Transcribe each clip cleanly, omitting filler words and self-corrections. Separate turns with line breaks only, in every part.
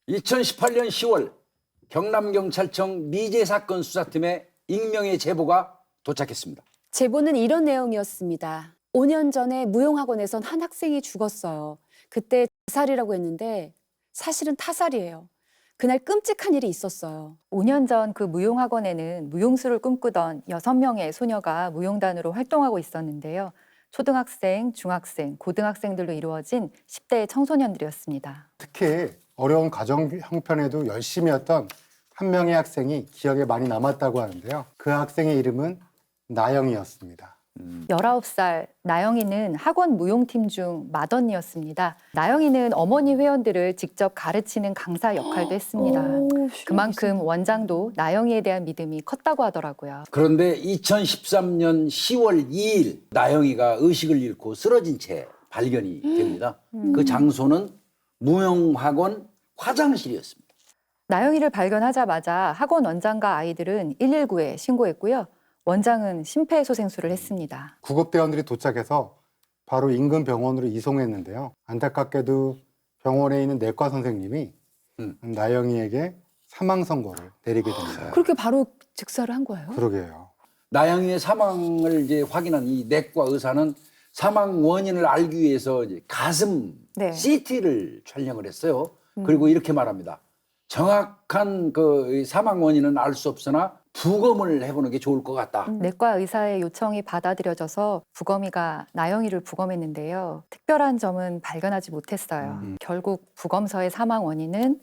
2018년 10월 경남경찰청 미제 사건 수사팀에 익명의 제보가 도착했습니다.
제보는 이런 내용이었습니다. 5년 전에 무용학원에선 한 학생이 죽었어요. 그때 자살이라고 했는데 사실은 타살이에요. 그날 끔찍한 일이 있었어요.
5년 전 그 무용학원에는 무용수를 꿈꾸던 6명의 소녀가 무용단으로 활동하고 있었는데요. 초등학생, 중학생, 고등학생들로 이루어진 10대 청소년들이었습니다.
특히 어려운 가정 형편에도 열심히 했던 한 명의 학생이 기억에 많이 남았다고 하는데요. 그 학생의 이름은 나영이었습니다.
19살 나영이는 학원 무용팀 중 맏언니였습니다. 나영이는 어머니 회원들을 직접 가르치는 강사 역할도 했습니다. 그만큼 원장도 나영이에 대한 믿음이 컸다고 하더라고요.
그런데 2013년 10월 2일 나영이가 의식을 잃고 쓰러진 채 발견이 됩니다. 그 장소는 무용학원 화장실이었습니다.
나영이를 발견하자마자 학원 원장과 아이들은 119에 신고했고요. 원장은 심폐소생술을 했습니다.
구급대원들이 도착해서 바로 인근 병원으로 이송했는데요. 안타깝게도 병원에 있는 내과 선생님이 나영이에게 사망 선고를 내리게 됩니다.
그렇게 바로 즉사를 한 거예요?
그러게요.
나영이의 사망을 이제 확인한 이 내과 의사는 사망 원인을 알기 위해서 이제 가슴
네.
CT를 촬영을 했어요. 그리고 이렇게 말합니다. 정확한 그 사망 원인은 알 수 없으나 부검을 해보는 게 좋을 것 같다.
내과 의사의 요청이 받아들여져서 부검의가 나영이를 부검했는데요. 특별한 점은 발견하지 못했어요. 결국 부검서의 사망 원인은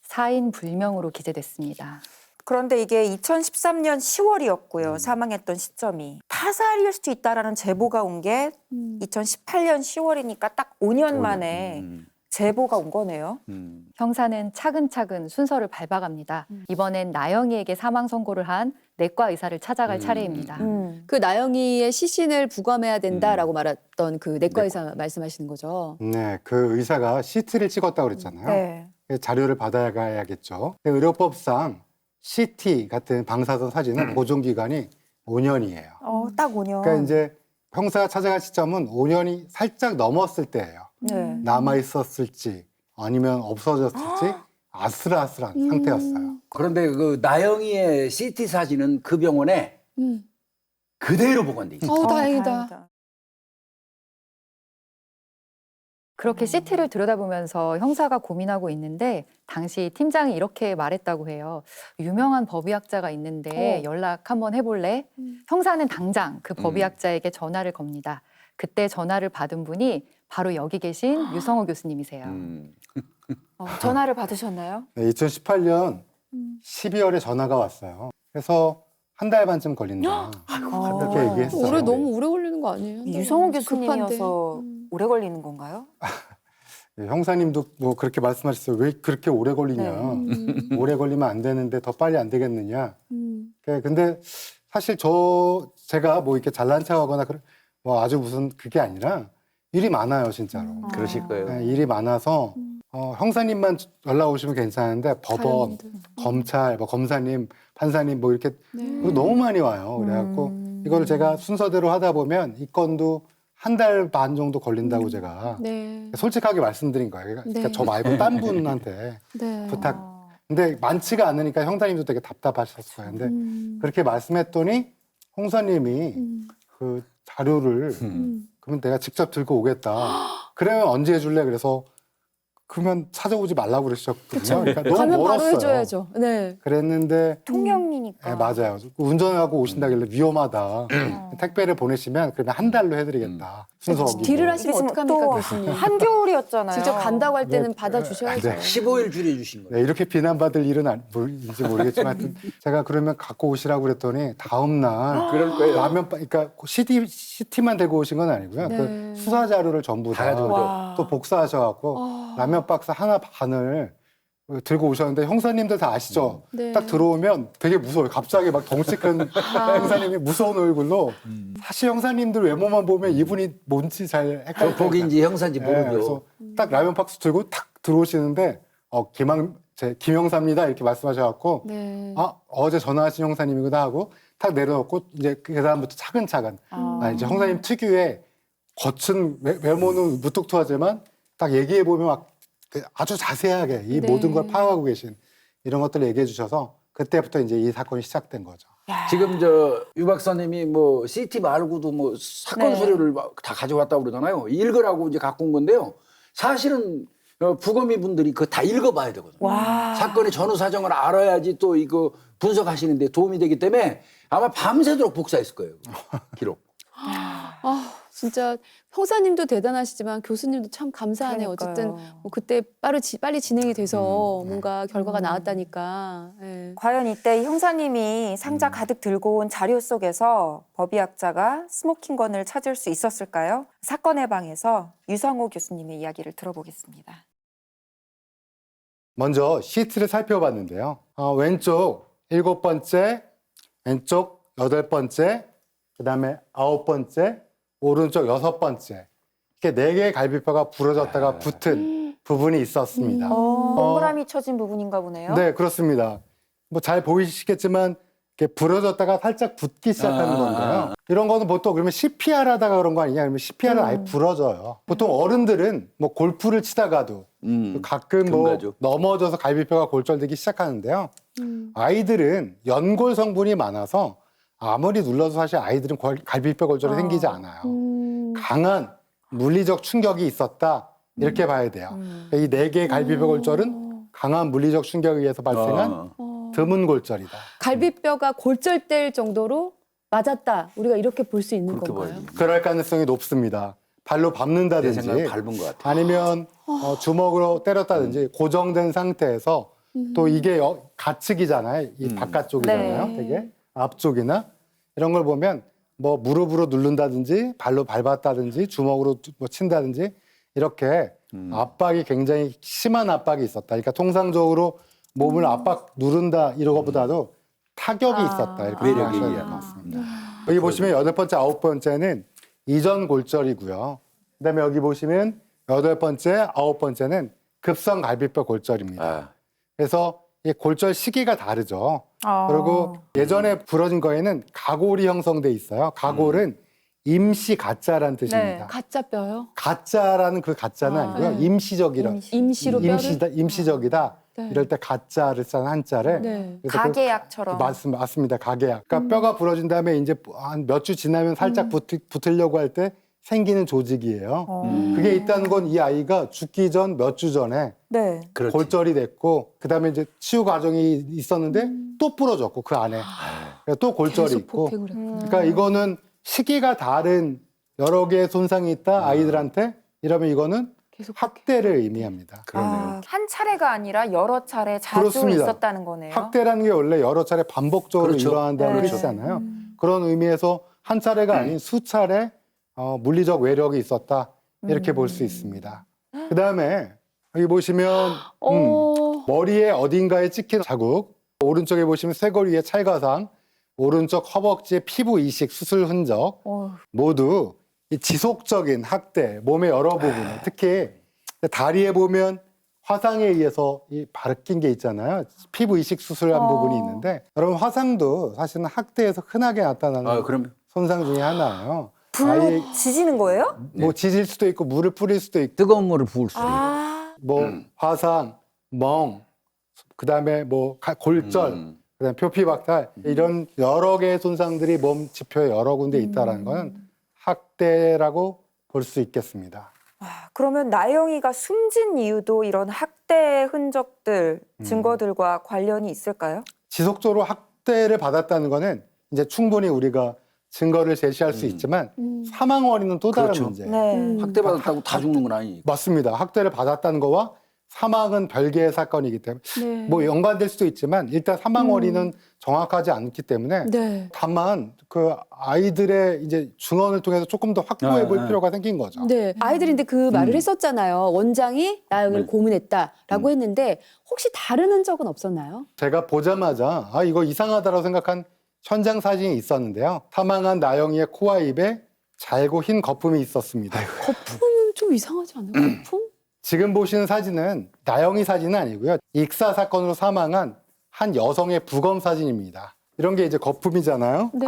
사인 불명으로 기재됐습니다.
그런데 이게 2013년 10월이었고요. 사망했던 시점이. 타살일 수도 있다라는 제보가 온 게 2018년 10월이니까 딱 5년 만에 제보가 온 거네요.
형사는 차근차근 순서를 밟아갑니다. 이번엔 나영이에게 사망 선고를 한 내과 의사를 찾아갈 차례입니다.
그 나영이의 시신을 부검해야 된다라고 말했던 그 내과 의사 말씀하시는 거죠?
네, 그 의사가 CT를 찍었다고 그랬잖아요.
네.
자료를 받아가야겠죠. 의료법상 CT 같은 방사선 사진은 보존 기간이 5년이에요.
딱 5년.
그러니까 이제 형사가 찾아갈 시점은 5년이 살짝 넘었을 때예요.
네.
남아 있었을지 아니면 없어졌을지 아슬아슬한 상태였어요.
그런데 그 나영이의 CT 사진은 그 병원에 그대로 보관돼 있어요.
다행이다.
그렇게 CT를 들여다보면서 형사가 고민하고 있는데 당시 팀장이 이렇게 말했다고 해요. 유명한 법의학자가 있는데 연락 한번 해볼래? 형사는 당장 그 법의학자에게 전화를 겁니다. 그때 전화를 받은 분이 바로 여기 계신 유성호 교수님이세요.
전화를 받으셨나요?
네, 2018년 12월에 전화가 왔어요. 그래서 한 달 반쯤 걸린다. 그렇게 얘기했어요.
오래 너무 오래 걸리는 거 아니에요?
유성호
너무
교수님이어서
급한데.
오래 걸리는 건가요?
네, 형사님도 뭐 그렇게 말씀하셨어요. 왜 그렇게 오래 걸리냐. 오래 걸리면 안 되는데 더 빨리 안 되겠느냐. 근데 사실 제가 뭐 이렇게 잘난 척하거나 뭐 아주 무슨 그게 아니라 일이 많아요, 진짜로.
그러실 거예요.
네, 일이 많아서 형사님만 연락 오시면 괜찮은데 법원, 검찰, 뭐 검사님, 판사님 뭐 이렇게 너무 많이 와요. 그래갖고 이걸 제가 순서대로 하다 보면 이 건도 한 달 반 정도 걸린다고 제가 솔직하게 말씀드린 거예요. 그러니까 저 말고 딴 분한테 부탁. 근데 많지가 않으니까 형사님도 되게 답답하셨을 거예요. 근데 그렇게 말씀했더니 형사님이 그 자료를 그러면 내가 직접 들고 오겠다. 그러면 언제 해줄래? 그래서 그러면 찾아오지 말라고 그러셨거든요. 그러니까 너무
가면 바로
멀었어요.
해줘야죠. 네.
그랬는데
통영이니까.
네, 맞아요. 운전하고 오신다길래 위험하다. 택배를 보내시면 그러면 한 달로 해드리겠다. 순서 어기고.
딜을 하시면
이게 지금
어떡합니까,
또
교수님?
한겨울이었잖아요.
직접 간다고 할 때는
네.
받아주셔야죠.
네.
15일 줄여주신 거예요.
네, 이렇게 비난받을 일은 아닌지 모르겠지만 하여튼 제가 그러면 갖고 오시라고 그랬더니 다음 날
그럴 거예요.
그러니까 CT만 들고 오신 건 아니고요.
네.
그 수사 자료를 전부
다
다
가져오죠.
또 복사하셔갖고 라면 박스 하나 반을 들고 오셨는데 형사님들 다 아시죠?
네.
딱 들어오면 되게 무서워요. 갑자기 막 덩치 큰 형사님이 무서운 얼굴로 사실 형사님들 외모만 보면 이분이 뭔지 잘 헷갈려요.
법인지 형사인지 모르죠.
그래서 딱 라면 박스 들고 탁 들어오시는데 김형사입니다 이렇게 말씀하셔갖고
네.
어제 전화하신 형사님이구나 하고 탁 내려놓고 이제 그 다음부터 차근차근 이제 형사님 특유의 거친 외모는 무뚝뚝하지만 딱 얘기해 보면 막 아주 자세하게 이
네.
모든 걸 파악하고 계신 이런 것들을 얘기해 주셔서 그때부터 이제 이 사건이 시작된 거죠.
지금 저 유 박사님이 뭐 CT 말고도 뭐 사건
네.
서류를 다 가져왔다고 그러잖아요. 읽으라고 이제 갖고 온 건데요. 사실은 부검의 분들이 그거 다 읽어봐야 되거든요.
와.
사건의 전후 사정을 알아야지 또 이거 분석하시는데 도움이 되기 때문에 아마 밤새도록 복사했을 거예요. 기록.
아, 진짜 형사님도 대단하시지만 교수님도 참 감사하네요.
그러니까요.
어쨌든 뭐 그때 빨리 진행이 돼서 뭔가 결과가 나왔다니까. 예.
과연 이때 형사님이 상자 가득 들고 온 자료 속에서 법의학자가 스모킹건을 찾을 수 있었을까요? 사건의 방에서 유성호 교수님의 이야기를 들어보겠습니다.
먼저 시트를 살펴봤는데요. 왼쪽 7번째, 왼쪽 8번째, 그다음에 9번째, 오른쪽 6번째. 이렇게 4개의 갈비뼈가 부러졌다가 붙은 부분이 있었습니다.
동그라미 쳐진 부분인가 보네요.
네, 그렇습니다. 뭐 잘 보이시겠지만 이렇게 부러졌다가 살짝 붙기 시작하는 건데요. 이런 거는 보통 그러면 CPR 하다가 그런 거 아니냐? 그러면 CPR은 아예 부러져요. 보통 어른들은 뭐 골프를 치다가도 가끔 뭐
금가죠.
넘어져서 갈비뼈가 골절되기 시작하는데요. 아이들은 연골 성분이 많아서 아무리 눌러도 사실 아이들은 갈비뼈 골절이 생기지 않아요. 강한 물리적 충격이 있었다 이렇게 봐야 돼요. 이 4개의 갈비뼈 골절은 강한 물리적 충격에 의해서 발생한 드문 골절이다.
갈비뼈가 골절될 정도로 맞았다. 우리가 이렇게 볼 수 있는
그렇게
건가요?
봐야지.
그럴 가능성이 높습니다. 발로
내
밟는다든지
생각에 밟은 것 같아.
아니면 주먹으로 때렸다든지 고정된 상태에서 또 이게 가측이잖아요. 이 바깥쪽이잖아요.
네.
되게 앞쪽이나 이런 걸 보면 뭐 무릎으로 누른다든지 발로 밟았다든지 주먹으로 뭐 친다든지 이렇게 압박이 굉장히 심한 압박이 있었다. 그러니까 통상적으로 몸을 압박 누른다 이런 것보다도 타격이 있었다. 이렇게
외력이
생각하셔야 될 것
있다.
같습니다. 여기 보시면 8번째, 9번째는 이전 골절이고요. 그다음에 여기 보시면 8번째, 9번째는 급성 갈비뼈 골절입니다.
아,
그래서 이 골절 시기가 다르죠. 그리고 예전에 부러진 거에는 가골이 형성돼 있어요. 가골은 임시 가짜라는 뜻입니다.
가짜 뼈요?
가짜라는 그 가짜는 아니고요.
네.
임시적이라
임시로 뼈를?
임시적이다.
네.
이럴 때 가짜를 쓴 한자를
네.
그래서
가계약처럼.
맞습니다. 가계약. 그러니까 뼈가 부러진 다음에 이제 한 몇 주 지나면 살짝 붙으려고 할 때 생기는 조직이에요. 그게 있다는 건 이 아이가 죽기 전 몇 주 전에
네.
그렇지.
골절이 됐고 그다음에 이제 치유 과정이 있었는데 또 부러졌고 그 안에 그래서 또 골절이
계속
있고
폭행을 했구나.
그러니까 이거는 시기가 다른 여러 개의 손상이 있다 아이들한테 이러면 이거는
계속
학대를 의미합니다.
그러네요.
한 차례가 아니라 여러 차례 자주
그렇습니다.
있었다는 거네요.
학대라는 게 원래 여러 차례 반복적으로
그렇죠.
일어난다는
네.
뜻이잖아요. 그런 의미에서 한 차례가 아닌 수차례 물리적 외력이 있었다 이렇게 볼 수 있습니다. 그다음에 여기 보시면 머리에 어딘가에 찍힌 자국, 오른쪽에 보시면 쇄골 위에 찰과상, 오른쪽 허벅지에 피부 이식 수술 흔적 모두 이 지속적인 학대, 몸의 여러 부분에 특히 다리에 보면 화상에 의해서 이 바뀐 게 있잖아요. 피부 이식 수술한 부분이 있는데 여러분 화상도 사실은 학대에서 흔하게 나타나는
아, 그럼
손상 중에 하나예요.
불로 지지는 거예요?
뭐 지질 수도 있고 물을 뿌릴 수도 있고
뜨거운 물을 부을 수 있고.
뭐 화상, 멍, 그다음에 뭐 골절, 그다음에 표피박탈 이런 여러 개의 손상들이 몸 지표에 여러 군데 있다라는 거는 학대라고 볼 수 있겠습니다.
그러면 나영이가 숨진 이유도 이런 학대 흔적들, 증거들과 관련이 있을까요?
지속적으로 학대를 받았다는 거는 이제 충분히 우리가 증거를 제시할 수 있지만 사망 원인은 또 다른
그렇죠.
문제예요.
네.
학대받았다고 다 죽는 건 아니니까.
맞습니다. 학대를 받았다는 거와 사망은 별개의 사건이기 때문에
네.
뭐 연관될 수도 있지만 일단 사망 원인은 정확하지 않기 때문에
네.
다만 그 아이들의 이제 증언을 통해서 조금 더 확보해 볼 필요가 생긴 거죠.
네. 아이들인데 그 말을 했었잖아요. 원장이 나영이를 고문했다라고 했는데 혹시 다른 흔적은 없었나요?
제가 보자마자 아 이거 이상하다라고 생각한 현장 사진이 있었는데요. 사망한 나영이의 코와 입에 잘고 흰 거품이 있었습니다.
거품은 좀 이상하지 않아요? 거품?
지금 보시는 사진은 나영이 사진은 아니고요. 익사 사건으로 사망한 한 여성의 부검 사진입니다. 이런 게 이제 거품이잖아요.
네.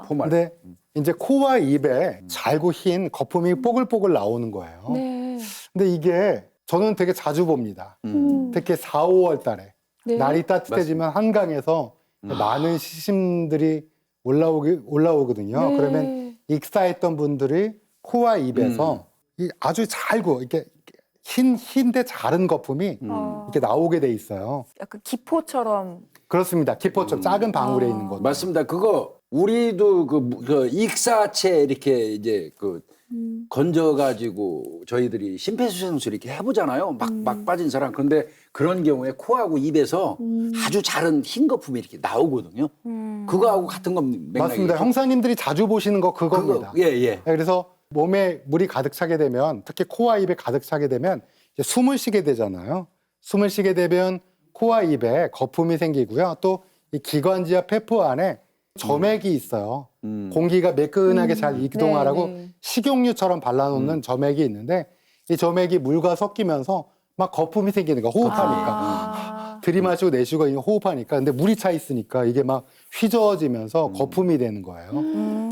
포말.
근데 이제 코와 입에 잘고 흰 거품이 뽀글뽀글 나오는 거예요.
네.
근데 이게 저는 되게 자주 봅니다.
음.
특히 4, 5월 달에
네.
날이 따뜻해지면 한강에서 많은 시신들이 올라오거든요.
네.
그러면 익사했던 분들이 코와 입에서 이 아주 잘고 이렇게 흰데 자른 거품이 이렇게 나오게 돼 있어요.
약간 기포처럼.
그렇습니다. 기포처럼 작은 방울에 있는 것.
맞습니다. 그거 우리도 그 익사체 이렇게 이제 그 건져가지고 저희들이 심폐소생술 이렇게 해보잖아요. 막 빠진 사람. 그런데 그런 경우에 코하고 입에서 아주 자른 흰 거품이 이렇게 나오거든요. 그거하고 같은 겁니다.
맞습니다. 형사님들이 자주 보시는 거 그겁니다.
예, 예.
그래서 몸에 물이 가득 차게 되면 특히 코와 입에 가득 차게 되면 이제 숨을 쉬게 되잖아요. 숨을 쉬게 되면 코와 입에 거품이 생기고요. 또 이 기관지와 폐포 안에 점액이 있어요. 공기가 매끈하게 잘 이동하라고
네, 네.
식용유처럼 발라놓는 점액이 있는데 이 점액이 물과 섞이면서 막 거품이 생기는 거 호흡하니까 들이마시고 내쉬고 호흡하니까 근데 물이 차 있으니까 이게 막 휘저어지면서 거품이 되는 거예요.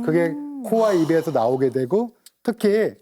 그게 코와 입에서 나오게 되고 특히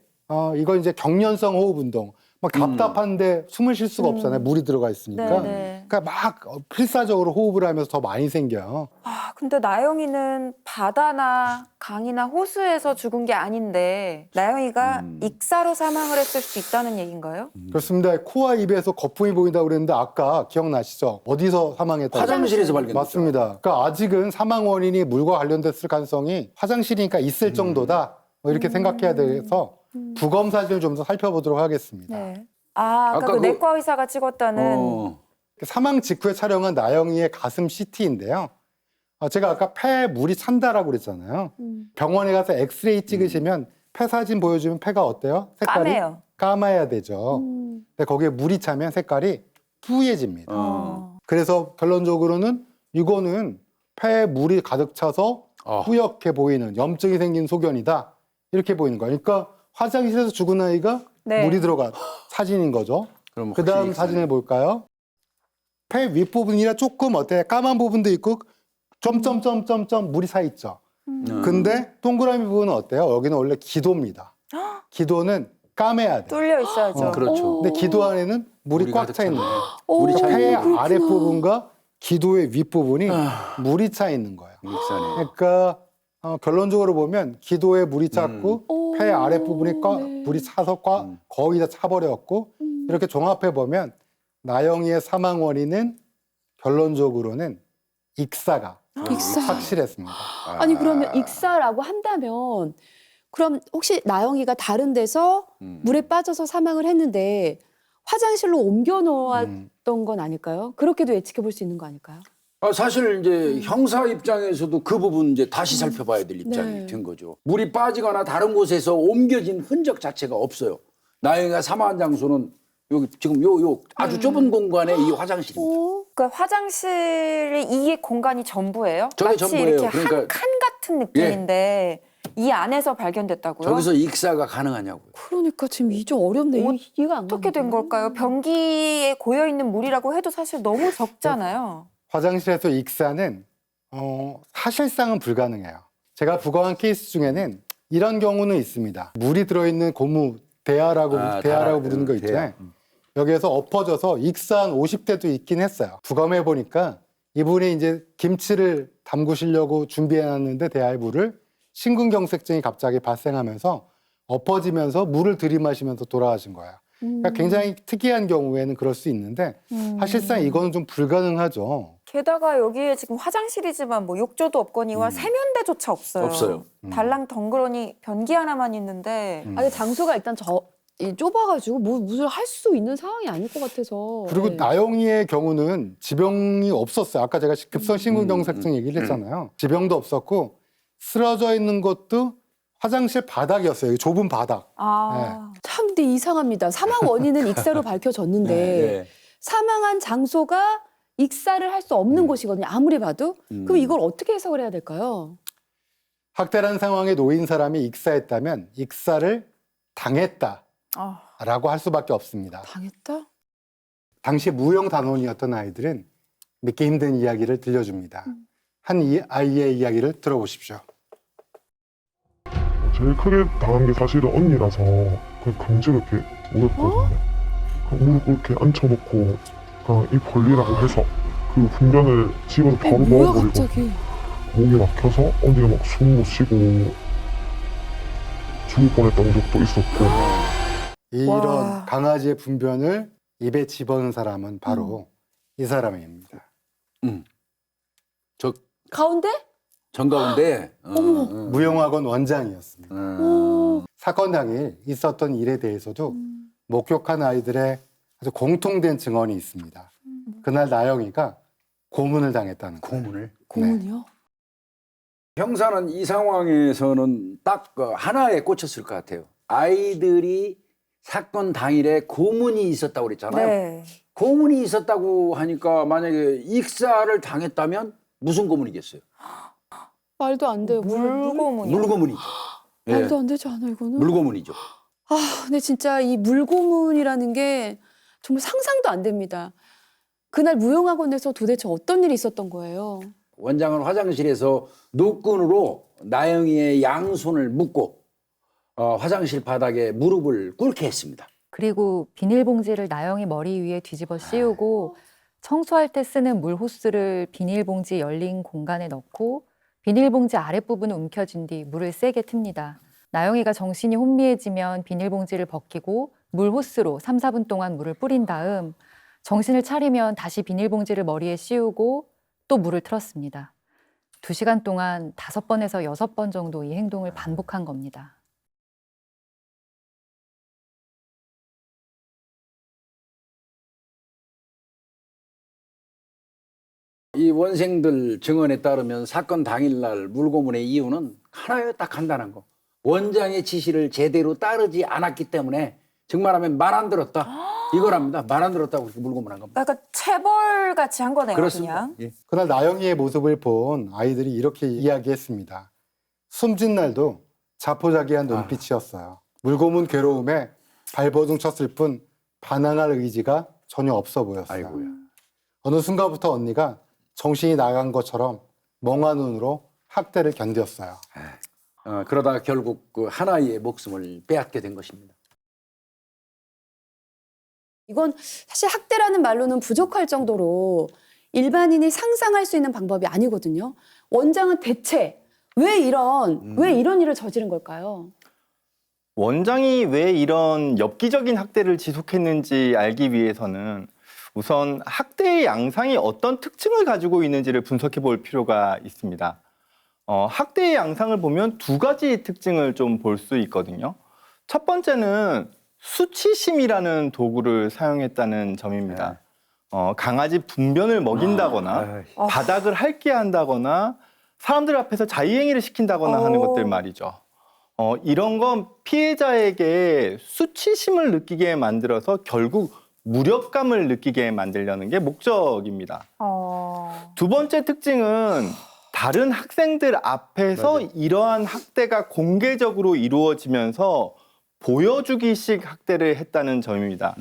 이건 이제 경련성 호흡 운동. 막 답답한데 숨을 쉴 수가 없잖아요. 물이 들어가 있으니까.
네네.
그러니까 막 필사적으로 호흡을 하면서 더 많이 생겨요.
아, 근데 나영이는 바다나 강이나 호수에서 죽은 게 아닌데 나영이가 익사로 사망을 했을 수 있다는 얘기인가요?
그렇습니다. 코와 입에서 거품이 보인다고 그랬는데 아까 기억나시죠? 어디서 사망했다고?
화장실에서 발견됐죠.
맞습니다. 그러니까 아직은 사망 원인이 물과 관련됐을 가능성이 화장실이니까 있을 정도다. 뭐 이렇게 생각해야 돼서 부검 사진을 좀 더 살펴보도록 하겠습니다.
네. 아, 아까
아까
그
그-
내과 의사가 찍었다는
사망 직후에 촬영한 나영이의 가슴 CT인데요. 제가 아까 폐에 물이 찬다라고 그랬잖아요. 병원에 가서 엑스레이 찍으시면 폐 사진 보여주면 폐가 어때요? 색깔이
까매요.
까마야 되죠. 근데 거기에 물이 차면 색깔이 뿌얘집니다. 그래서 결론적으로는 이거는 폐에 물이 가득 차서 뿌옇게 보이는 염증이 생긴 소견이다. 이렇게 보이는 거예요. 그러니까 화장실에서 죽은 아이가
네.
물이 들어간 사진인 거죠.
그럼
그 다음
혹시
사진을 볼까요? 폐 윗부분이라 조금 어때? 까만 부분도 있고 점점점점점 물이 차 있죠. 근데 동그라미 부분은 어때요? 여기는 원래 기도입니다. 기도는 까매야 돼요.
뚫려 있어야죠.
그렇죠.
근데 기도 안에는 물이
물이
꽉
가득
차 있는 거예요.
물이 차
폐의
있는 거예요.
아랫부분과 기도의 윗부분이 물이 차 있는 거예요.
익사네.
그러니까 결론적으로 보면 기도에 물이 찼고 폐 아랫부분이 물이 차서 거의 다 차버렸고 이렇게 종합해 보면 나영이의 사망 원인은 결론적으로는 익사가
익사.
확실했습니다.
아니 그러면 익사라고 한다면 그럼 혹시 나영이가 다른 데서 물에 빠져서 사망을 했는데 화장실로 옮겨 놓았던 건 아닐까요? 그렇게도 예측해 볼 수 있는 거 아닐까요?
사실 이제 형사 입장에서도 그 부분 이제 다시 살펴봐야 될 입장이
네.
된 거죠. 물이 빠지거나 다른 곳에서 옮겨진 흔적 자체가 없어요. 나영이가 사망한 장소는 여기 지금 요 아주 좁은 공간에 이 화장실입니다.
그러니까 화장실이 이게 공간이 전부예요?
저게
마치
전부예요.
이렇게
그러니까-
한 칸 같은 느낌인데 이 안에서 발견됐다고요?
저기서 익사가 가능하냐고요.
그러니까 지금 이게 좀 어렵네. 이해가 안
어떻게 된
가는데요.
걸까요? 변기에 고여 있는 물이라고 해도 사실 너무 적잖아요.
화장실에서 익사는 사실상은 불가능해요. 제가 부검한 케이스 중에는 이런 경우는 있습니다. 물이 들어있는 고무 대야라고 부르는 거 있잖아요. 여기에서 엎어져서 익사한 50대도 있긴 했어요. 부검해 보니까 이분이 이제 김치를 담그시려고 준비해놨는데 대야의 물을 심근경색증이 갑자기 발생하면서 엎어지면서 물을 들이마시면서 돌아가신 거예요. 그러니까 굉장히 특이한 경우에는 그럴 수 있는데 사실상 이거는 좀 불가능하죠.
게다가 여기에 지금 화장실이지만 뭐 욕조도 없거니와 세면대조차 없어요.
없어요.
달랑 덩그러니 변기 하나만 있는데
아니 장소가 일단 좁아가지고 무슨 할 수 있는 상황이 아닐 것 같아서.
그리고
네.
나영이의 경우는 지병이 없었어요. 아까 제가 급성 심근경색증 얘기를 했잖아요. 지병도 없었고 쓰러져 있는 것도 화장실 바닥이었어요. 좁은 바닥.
참 근데 이상합니다. 사망 원인은 익사로 밝혀졌는데
네.
사망한 장소가 익사를 할 수 없는 곳이거든요. 아무리 봐도. 그럼 이걸 어떻게 해석을 해야 될까요?
학대라는 상황에 놓인 사람이 익사했다면 익사를 당했다라고 할 수밖에 없습니다.
당했다?
당시 무용 단원이었던 아이들은 믿기 힘든 이야기를 들려줍니다. 한 아이의 이야기를 들어보십시오.
제일 크게 당한 게 사실은 언니라서 그 강제로 이렇게 오였거든요. 무릎 이렇게 앉혀놓고 이 벌리라고 해서 그 분변을 집어서 바로
뭐야
넣어버리고
갑자기?
목이 막혀서 어디가 막 숨 못 쉬고 죽을 뻔했던 적도 있었고.
이런
와.
강아지의 분변을 입에 집어넣은 사람은 바로 이 사람입니다.
저
가운데?
정가운데
어머.
무용학원 원장이었습니다.
오.
사건 당일 있었던 일에 대해서도 목격한 아이들의 아주 공통된 증언이 있습니다. 그날 나영이가 고문을 당했다는 거예요.
고문을.
고문이요?
형사는 이 상황에서는 딱그 하나에 꽂혔을 것 같아요. 아이들이 사건 당일에 고문이 있었다고 그랬잖아요.
네.
고문이 있었다고 하니까 만약에 익사를 당했다면 무슨 고문이겠어요?
말도 안 돼요.
물고문이요.
물고문이죠. 예,
말도 안 되지 않아 이거는?
물고문이죠.
아, 근데 진짜 이 물고문이라는 게 정말 상상도 안 됩니다. 그날 무용학원에서 도대체 어떤 일이 있었던 거예요?
원장은 화장실에서 노끈으로 나영이의 양손을 묶고 화장실 바닥에 무릎을 꿇게 했습니다.
그리고 비닐봉지를 나영이 머리 위에 뒤집어 씌우고 청소할 때 쓰는 물 호스를 비닐봉지 열린 공간에 넣고 비닐봉지 아랫부분을 움켜쥔 뒤 물을 세게 틉니다. 나영이가 정신이 혼미해지면 비닐봉지를 벗기고 물 호스로 3, 4분 동안 물을 뿌린 다음 정신을 차리면 다시 비닐봉지를 머리에 씌우고 또 물을 틀었습니다. 2시간 동안 5번에서 6번 정도 이 행동을 반복한 겁니다.
이 원생들 증언에 따르면 사건 당일날 물고문의 이유는 하나예요. 딱 간단한 거. 원장의 지시를 제대로 따르지 않았기 때문에 정말하면 말 안 들었다. 이거랍니다. 말 안 들었다고 그렇게 물고문한 겁니다.
약간 체벌 같이 한 거네요,
그렇습니다.
그냥.
예.
그날 나영이의 모습을 본 아이들이 이렇게 이야기했습니다. 숨진 날도 자포자기한 눈빛이었어요. 물고문 괴로움에 발버둥 쳤을 뿐 반항할 의지가 전혀 없어 보였어요.
아이고야.
어느 순간부터 언니가 정신이 나간 것처럼 멍한 눈으로 학대를 견뎠어요.
그러다가 결국 그 하나의 목숨을 빼앗게 된 것입니다.
이건 사실 학대라는 말로는 부족할 정도로 일반인이 상상할 수 있는 방법이 아니거든요. 원장은 대체 왜 이런 일을 저지른 걸까요?
원장이 왜 이런 엽기적인 학대를 지속했는지 알기 위해서는 우선 학대의 양상이 어떤 특징을 가지고 있는지를 분석해 볼 필요가 있습니다. 학대의 양상을 보면 2가지 특징을 좀 볼 수 있거든요. 첫 번째는 수치심이라는 도구를 사용했다는 점입니다. 강아지 분변을 먹인다거나 바닥을 핥게 한다거나 사람들 앞에서 자유행위를 시킨다거나 하는 것들 말이죠. 이런 건 피해자에게 수치심을 느끼게 만들어서 결국 무력감을 느끼게 만들려는 게 목적입니다. 2번째 특징은 다른 학생들 앞에서
맞아요.
이러한 학대가 공개적으로 이루어지면서 보여주기식 학대를 했다는 점입니다.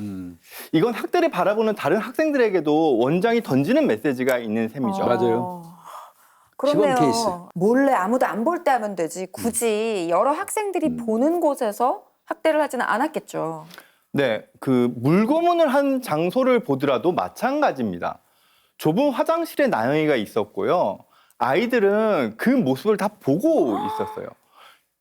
이건 학대를 바라보는 다른 학생들에게도 원장이 던지는 메시지가 있는 셈이죠.
맞아요.
그러면
시범 케이스.
몰래 아무도 안 볼 때 하면 되지. 굳이 여러 학생들이 보는 곳에서 학대를 하지는 않았겠죠.
네, 그 물고문을 한 장소를 보더라도 마찬가지입니다. 좁은 화장실에 나영이가 있었고요. 아이들은 그 모습을 다 보고 있었어요.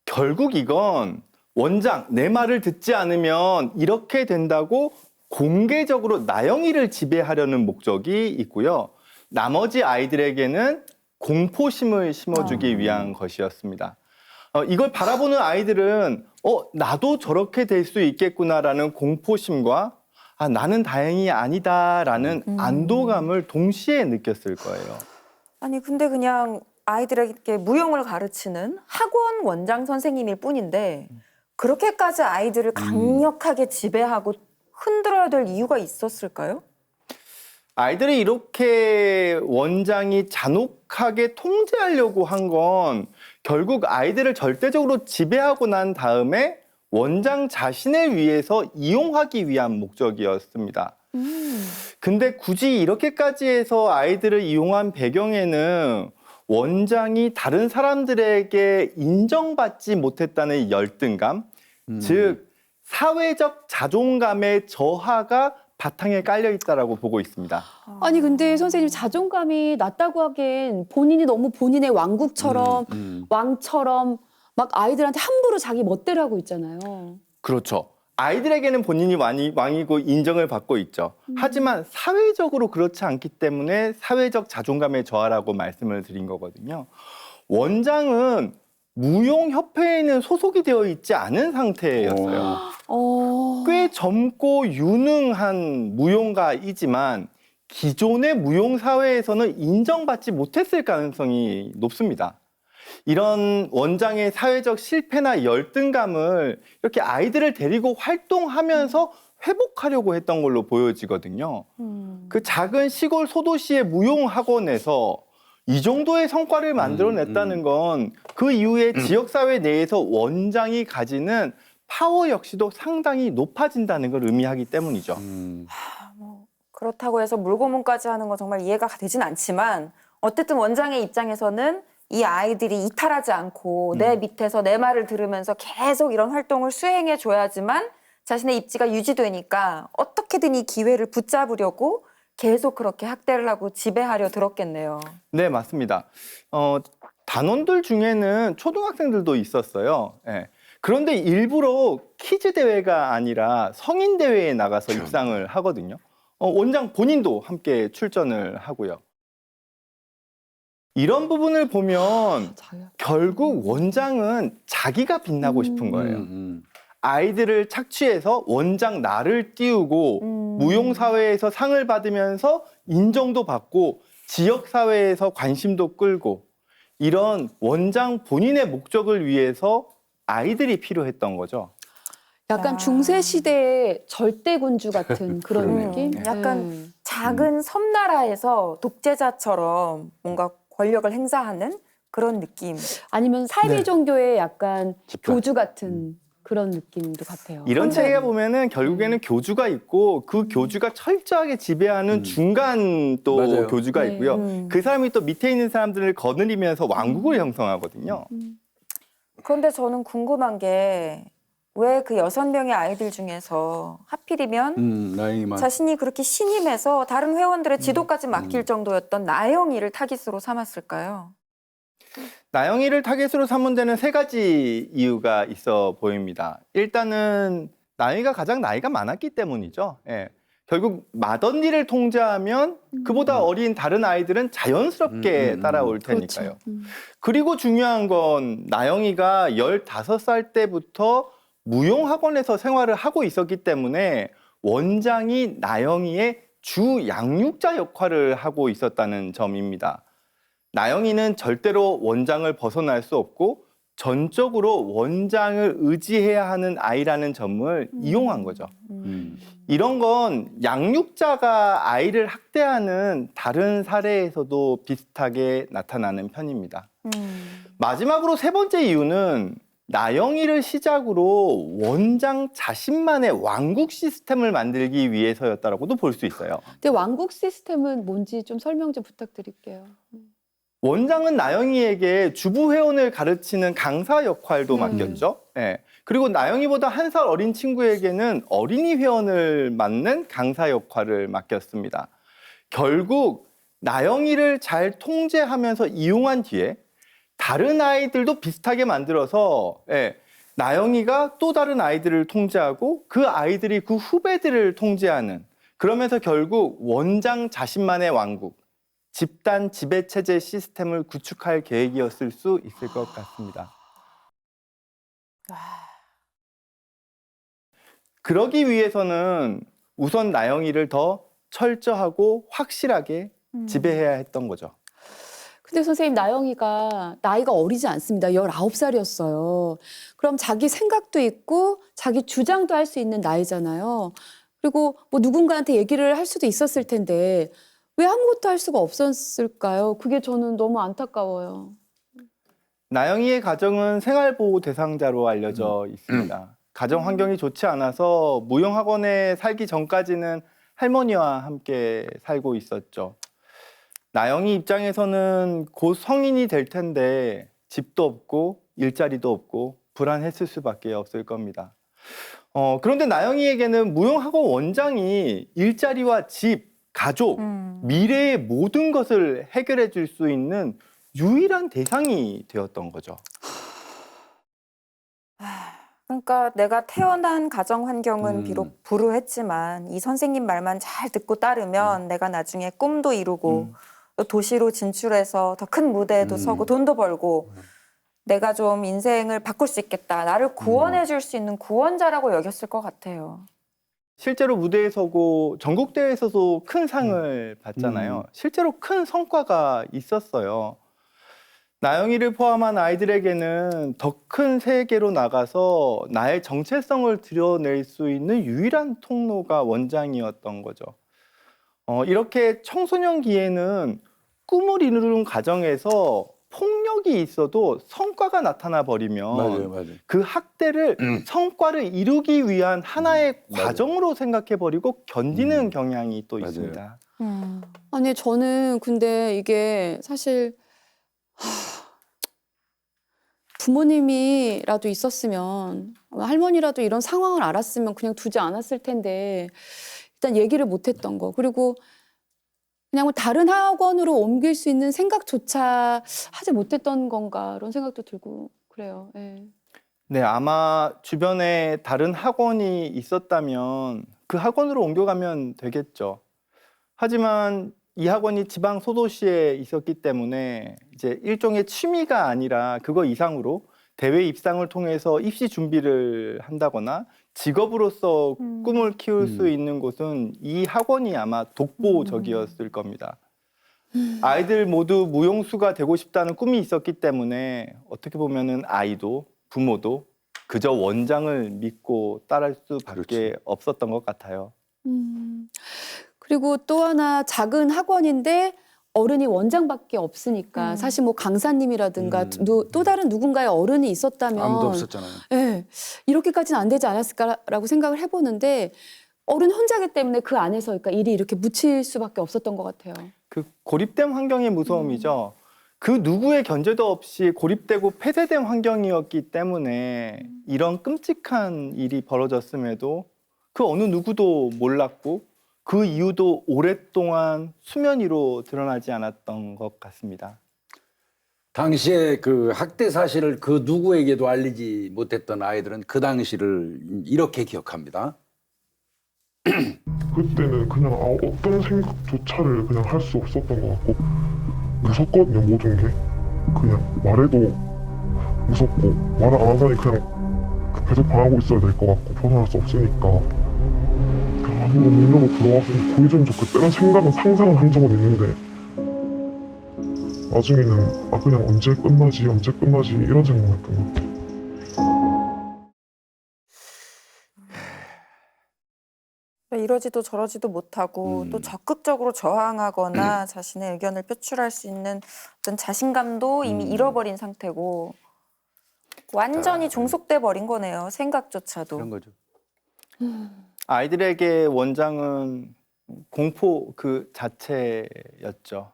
결국 이건 원장, 내 말을 듣지 않으면 이렇게 된다고 공개적으로 나영이를 지배하려는 목적이 있고요. 나머지 아이들에게는 공포심을 심어주기 위한 것이었습니다. 이걸 바라보는 아이들은 나도 저렇게 될 수 있겠구나라는 공포심과 나는 다행히 아니다라는 안도감을 동시에 느꼈을 거예요.
아니 근데 그냥 아이들에게 무용을 가르치는 학원 원장 선생님일 뿐인데 그렇게까지 아이들을 강력하게 지배하고 흔들어야 될 이유가 있었을까요?
아이들이 이렇게 원장이 잔혹하게 통제하려고 한 건 결국 아이들을 절대적으로 지배하고 난 다음에 원장 자신을 위해서 이용하기 위한 목적이었습니다. 근데 굳이 이렇게까지 해서 아이들을 이용한 배경에는 원장이 다른 사람들에게 인정받지 못했다는 열등감, 즉 사회적 자존감의 저하가 바탕에 깔려 있다라고 보고 있습니다.
아니 근데 선생님 자존감이 낮다고 하기엔 본인이 너무 본인의 왕국처럼 왕처럼 막 아이들한테 함부로 자기 멋대로 하고 있잖아요.
그렇죠. 아이들에게는 본인이 왕이고 인정을 받고 있죠. 하지만 사회적으로 그렇지 않기 때문에 사회적 자존감의 저하라고 말씀을 드린 거거든요. 원장은 무용협회에는 소속이 되어 있지 않은 상태였어요. 꽤 젊고 유능한 무용가이지만 기존의 무용사회에서는 인정받지 못했을 가능성이 높습니다. 이런 원장의 사회적 실패나 열등감을 이렇게 아이들을 데리고 활동하면서 회복하려고 했던 걸로 보여지거든요. 그 작은 시골 소도시의 무용학원에서 이 정도의 성과를 만들어냈다는 건 그 이후에 지역사회 내에서 원장이 가지는 파워 역시도 상당히 높아진다는 걸 의미하기 때문이죠.
그렇다고 해서 물고문까지 하는 건 정말 이해가 되진 않지만 어쨌든 원장의 입장에서는 이 아이들이 이탈하지 않고 내 밑에서 내 말을 들으면서 계속 이런 활동을 수행해 줘야지만 자신의 입지가 유지되니까 어떻게든 이 기회를 붙잡으려고 계속 그렇게 학대를 하고 지배하려 들었겠네요.
네, 맞습니다. 단원들 중에는 초등학생들도 있었어요. 예. 그런데 일부러 키즈 대회가 아니라 성인 대회에 나가서 입상을 하거든요. 원장 본인도 함께 출전을 하고요. 이런 부분을 보면 결국 원장은 자기가 빛나고 싶은 거예요. 아이들을 착취해서 원장 나를 띄우고 무용사회에서 상을 받으면서 인정도 받고 지역사회에서 관심도 끌고 이런 원장 본인의 목적을 위해서 아이들이 필요했던 거죠.
약간 중세 시대의 절대군주 같은 그런 느낌?
약간 작은 섬나라에서 독재자처럼 뭔가 권력을 행사하는 그런 느낌.
아니면 사이비
네.
종교의 약간
집단.
교주 같은 그런 느낌도 같아요.
이런 체계가 보면은 결국에는 교주가 있고 그 교주가 철저하게 지배하는 중간 또
맞아요.
교주가
네.
있고요. 그 사람이 또 밑에 있는 사람들을 거느리면서 왕국을 형성하거든요.
그런데 저는 궁금한 게 왜 그 6명의 아이들 중에서 하필이면
나영이만.
자신이 그렇게 신임해서 다른 회원들의 지도까지 맡길 정도였던 나영이를 타깃으로 삼았을까요?
나영이를 타겟으로 삼은 데는 3가지 이유가 있어 보입니다. 일단은 나영이가 가장 나이가 많았기 때문이죠. 예. 결국 맏언니를 통제하면 그보다 어린 다른 아이들은 자연스럽게 따라올 테니까요. 그리고 중요한 건 나영이가 15살 때부터 무용학원에서 생활을 하고 있었기 때문에 원장이 나영이의 주 양육자 역할을 하고 있었다는 점입니다. 나영이는 절대로 원장을 벗어날 수 없고 전적으로 원장을 의지해야 하는 아이라는 점을 이용한 거죠. 이런 건 양육자가 아이를 학대하는 다른 사례에서도 비슷하게 나타나는 편입니다. 마지막으로 3번째 이유는 나영이를 시작으로 원장 자신만의 왕국 시스템을 만들기 위해서였다라고도 볼 수 있어요.
근데 왕국 시스템은 뭔지 좀 설명 좀 부탁드릴게요.
원장은 나영이에게 주부 회원을 가르치는 강사 역할도 맡겼죠. 예. 그리고 나영이보다 1살 어린 친구에게는 어린이 회원을 맡는 강사 역할을 맡겼습니다. 결국 나영이를 잘 통제하면서 이용한 뒤에 다른 아이들도 비슷하게 만들어서 나영이가 또 다른 아이들을 통제하고 그 아이들이 그 후배들을 통제하는, 그러면서 결국 원장 자신만의 왕국, 집단 지배체제 시스템을 구축할 계획이었을 수 있을 것 같습니다. 그러기 위해서는 우선 나영이를 더 철저하고 확실하게 지배해야 했던 거죠.
근데 선생님 나영이가 나이가 어리지 않습니다. 19살이었어요. 그럼 자기 생각도 있고 자기 주장도 할 수 있는 나이잖아요. 그리고 뭐 누군가한테 얘기를 할 수도 있었을 텐데 왜 아무것도 할 수가 없었을까요? 그게 저는 너무 안타까워요.
나영이의 가정은 생활보호 대상자로 알려져 있습니다. 가정 환경이 좋지 않아서 무용학원에 살기 전까지는 할머니와 함께 살고 있었죠. 나영이 입장에서는 곧 성인이 될 텐데 집도 없고 일자리도 없고 불안했을 수밖에 없을 겁니다. 그런데 나영이에게는 무용학원 원장이 일자리와 집, 가족, 미래의 모든 것을 해결해 줄 수 있는 유일한 대상이 되었던 거죠.
그러니까 내가 태어난 가정 환경은 비록 불우했지만 이 선생님 말만 잘 듣고 따르면 내가 나중에 꿈도 이루고 또 도시로 진출해서 더 큰 무대에도 서고 돈도 벌고 내가 좀 인생을 바꿀 수 있겠다. 나를 구원해 줄 수 있는 구원자라고 여겼을 것 같아요.
실제로 무대에 서고 전국대회에서도 큰 상을 받잖아요. 실제로 큰 성과가 있었어요. 나영이를 포함한 아이들에게는 더 큰 세계로 나가서 나의 정체성을 드러낼 수 있는 유일한 통로가 원장이었던 거죠. 이렇게 청소년기에는 꿈을 이루는 과정에서 폭력이 있어도 성과가 나타나 버리면
맞아요.
그 학대를 성과를 이루기 위한 하나의
맞아요.
과정으로 생각해 버리고 견디는 경향이 또
맞아요.
있습니다.
아니 저는 근데 이게 사실 부모님이라도 있었으면 할머니라도 이런 상황을 알았으면 그냥 두지 않았을 텐데 일단 얘기를 못했던 거 그리고 그냥 뭐 다른 학원으로 옮길 수 있는 생각조차 하지 못했던 건가 이런 생각도 들고 그래요. 예.
네, 아마 주변에 다른 학원이 있었다면 그 학원으로 옮겨가면 되겠죠. 하지만 이 학원이 지방 소도시에 있었기 때문에 이제 일종의 취미가 아니라 그거 이상으로 대외 입상을 통해서 입시 준비를 한다거나 직업으로서 꿈을 키울 수 있는 곳은 이 학원이 아마 독보적이었을 겁니다. 아이들 모두 무용수가 되고 싶다는 꿈이 있었기 때문에 어떻게 보면은 아이도 부모도 그저 원장을 믿고 따를 수밖에 없었던 것 같아요.
그리고 또 하나 작은 학원인데 어른이 원장밖에 없으니까 사실 뭐 강사님이라든가 또 다른 누군가의 어른이 있었다면
아무도 없었잖아요.
예, 이렇게까지는 안 되지 않았을까라고 생각을 해보는데 어른 혼자기 때문에 그 안에서 그러니까 일이 이렇게 묻힐 수밖에 없었던 것 같아요.
그 고립된 환경의 무서움이죠. 그 누구의 견제도 없이 고립되고 폐쇄된 환경이었기 때문에 이런 끔찍한 일이 벌어졌음에도 그 어느 누구도 몰랐고 그 이유도 오랫동안 수면 위로 드러나지 않았던 것 같습니다.
당시에 그 학대 사실을 그 누구에게도 알리지 못했던 아이들은 그 당시를 이렇게 기억합니다.
그때는 그냥 어떤 생각조차를 그냥 할 수 없었던 것 같고 무섭거든요. 모든 게 그냥 말해도 무섭고 말을 안 하자니 그냥 계속 당하고 있어야 될 것 같고 벗어날 수 없으니까 아무도 문 열고 들어와서 보여주면 좋겠다는 생각은 상상은 한 적은 있는데 나중에는 그냥 언제 끝나지 이런 생각을 했던 것 같아요.
이러지도 저러지도 못하고 또 적극적으로 저항하거나 자신의 의견을 표출할 수 있는 어떤 자신감도 이미 잃어버린 상태고 완전히 종속돼 버린 거네요. 생각조차도.
그런 거죠.
아이들에게 원장은 공포 그 자체였죠.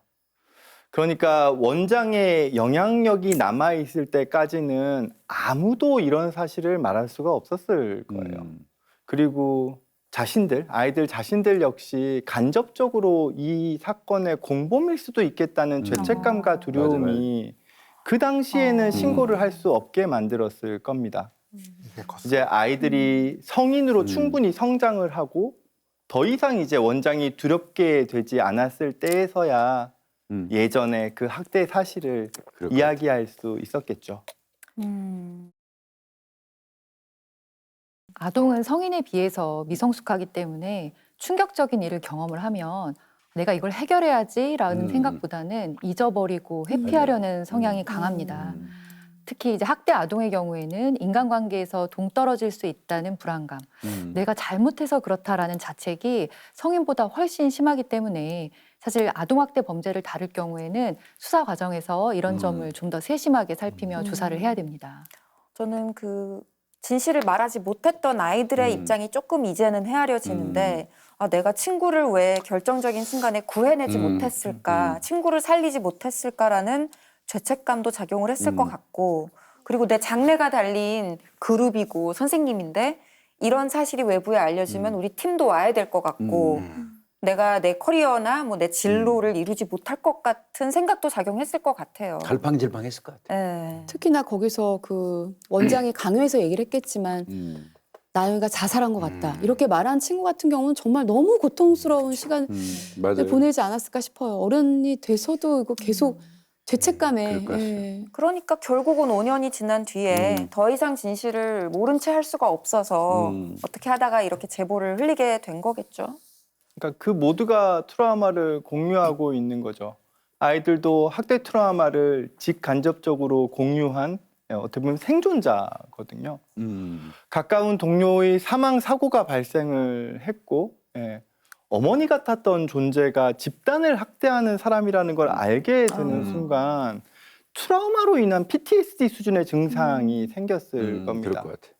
그러니까 원장의 영향력이 남아있을 때까지는 아무도 이런 사실을 말할 수가 없었을 거예요. 그리고 아이들 자신들 역시 간접적으로 이 사건의 공범일 수도 있겠다는 죄책감과 두려움이 그 당시에는 신고를 할 수 없게 만들었을 겁니다. 이제 아이들이 성인으로 충분히 성장을 하고 더 이상 이제 원장이 두렵게 되지 않았을 때에서야 예전에 그 학대 사실을 이야기할 수 있었겠죠.
아동은 성인에 비해서 미성숙하기 때문에 충격적인 일을 경험을 하면 내가 이걸 해결해야지라는 생각보다는 잊어버리고 회피하려는 성향이 강합니다. 특히 이제 학대 아동의 경우에는 인간관계에서 동떨어질 수 있다는 불안감, 내가 잘못해서 그렇다라는 자책이 성인보다 훨씬 심하기 때문에 사실 아동학대 범죄를 다룰 경우에는 수사 과정에서 이런 점을 좀 더 세심하게 살피며 조사를 해야 됩니다.
저는 그 진실을 말하지 못했던 아이들의 입장이 조금 이제는 헤아려지는데 내가 친구를 왜 결정적인 순간에 구해내지 못했을까, 친구를 살리지 못했을까라는 죄책감도 작용을 했을 것 같고 그리고 내 장래가 달린 그룹이고 선생님인데 이런 사실이 외부에 알려지면 우리 팀도 와야 될 것 같고 내가 내 커리어나 뭐 내 진로를 이루지 못할 것 같은 생각도 작용했을 것 같아요.
갈팡질팡했을 것 같아.
예.
특히나 거기서 그 원장이 강요해서 얘기를 했겠지만 나영이가 자살한 것 같다. 이렇게 말한 친구 같은 경우는 정말 너무 고통스러운 시간을
맞아요.
보내지 않았을까 싶어요. 어른이 돼서도 이거 계속 죄책감에.
그럴 것 같아요.
예.
그러니까 결국은 5년이 지난 뒤에 더 이상 진실을 모른 채 할 수가 없어서 어떻게 하다가 이렇게 제보를 흘리게 된 거겠죠.
그러니까 그 모두가 트라우마를 공유하고 있는 거죠. 아이들도 학대 트라우마를 직간접적으로 공유한 어떻게 보면 생존자거든요. 가까운 동료의 사망 사고가 발생을 했고 어머니 같았던 존재가 집단을 학대하는 사람이라는 걸 알게 되는 순간 트라우마로 인한 PTSD 수준의 증상이 생겼을 겁니다.
그럴 것 같아.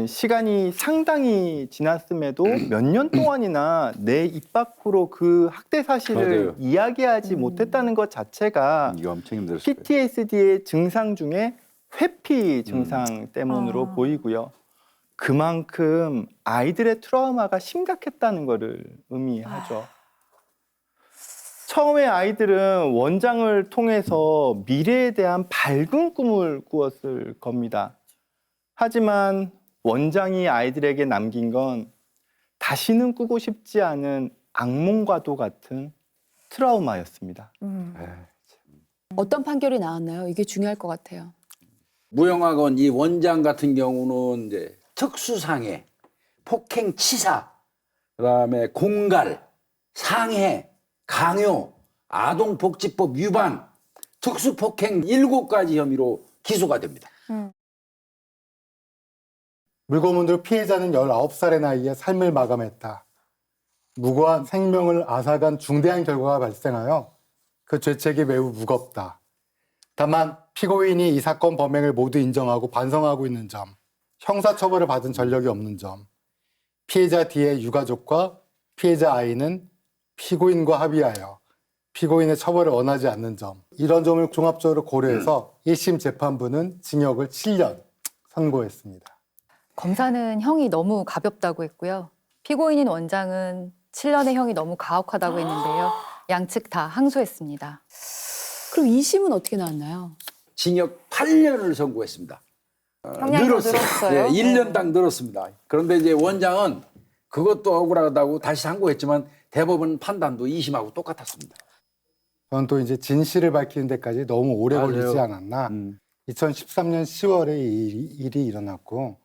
시간이 상당히 지났음에도 몇 년 동안이나 내 입 밖으로 그 학대 사실을
맞아요.
이야기하지 못했다는 것 자체가
이게 엄청 힘들었을 거예요.
PTSD의 증상 중에 회피 증상 때문으로 보이고요. 그만큼 아이들의 트라우마가 심각했다는 것을 의미하죠. 처음에 아이들은 원장을 통해서 미래에 대한 밝은 꿈을 꾸었을 겁니다. 하지만 원장이 아이들에게 남긴 건 다시는 꾸고 싶지 않은 악몽과도 같은 트라우마였습니다.
어떤 판결이 나왔나요? 이게 중요할 것 같아요.
무형학원 이 원장 같은 경우는 이제 특수상해, 폭행치사, 그다음에 공갈, 상해, 강요, 아동복지법 위반, 특수폭행 7가지 혐의로 기소가 됩니다.
물고문으로 피해자는 19살의 나이에 삶을 마감했다. 무고한 생명을 앗아간 중대한 결과가 발생하여 그 죄책이 매우 무겁다. 다만 피고인이 이 사건 범행을 모두 인정하고 반성하고 있는 점, 형사처벌을 받은 전력이 없는 점, 피해자 D의 유가족과 피해자 I는 피고인과 합의하여 피고인의 처벌을 원하지 않는 점, 이런 점을 종합적으로 고려해서 1심 재판부는 징역을 7년 선고했습니다.
검사는 형이 너무 가볍다고 했고요. 피고인인 원장은 7년의 형이 너무 가혹하다고 했는데요. 양측 다 항소했습니다.
그럼 2심은 어떻게 나왔나요?
징역 8년을 선고했습니다.
형량이 더 늘었어요?
1년당 늘었습니다. 그런데 이제 원장은 그것도 억울하다고 다시 상고했지만 대법원 판단도 2심하고 똑같았습니다.
저는 또 이제 진실을 밝히는 데까지 너무 오래
맞아요.
걸리지 않았나. 2013년 10월에 이 일이 일어났고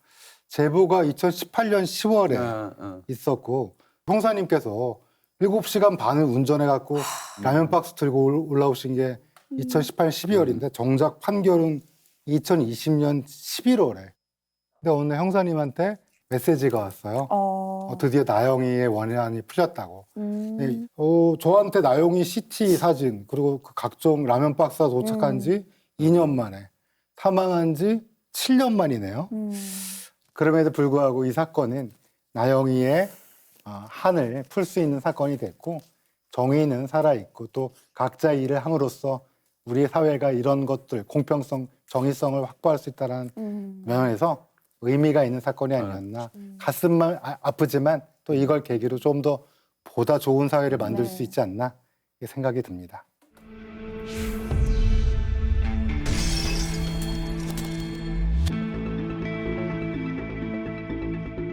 제보가 2018년 10월에 있었고 형사님께서 7시간 반을 운전해갖고 라면 박스 들고 올라오신 게 2018년 12월인데 정작 판결은 2020년 11월에. 근데 오늘 형사님한테 메시지가 왔어요. 드디어 나영이의 원한이 풀렸다고. 저한테 나영이 CT 사진 그리고 그 각종 라면 박스가 도착한 지 2년 만에 사망한 지 7년 만이네요. 그럼에도 불구하고 이 사건은 나영이의 한을 풀 수 있는 사건이 됐고 정의는 살아있고 또 각자 일을 함으로써 우리 사회가 이런 것들 공평성, 정의성을 확보할 수 있다는 면에서 의미가 있는 사건이 아니었나. 가슴만 아프지만 또 이걸 계기로 좀 더 보다 좋은 사회를 만들 수 있지 않나 생각이 듭니다.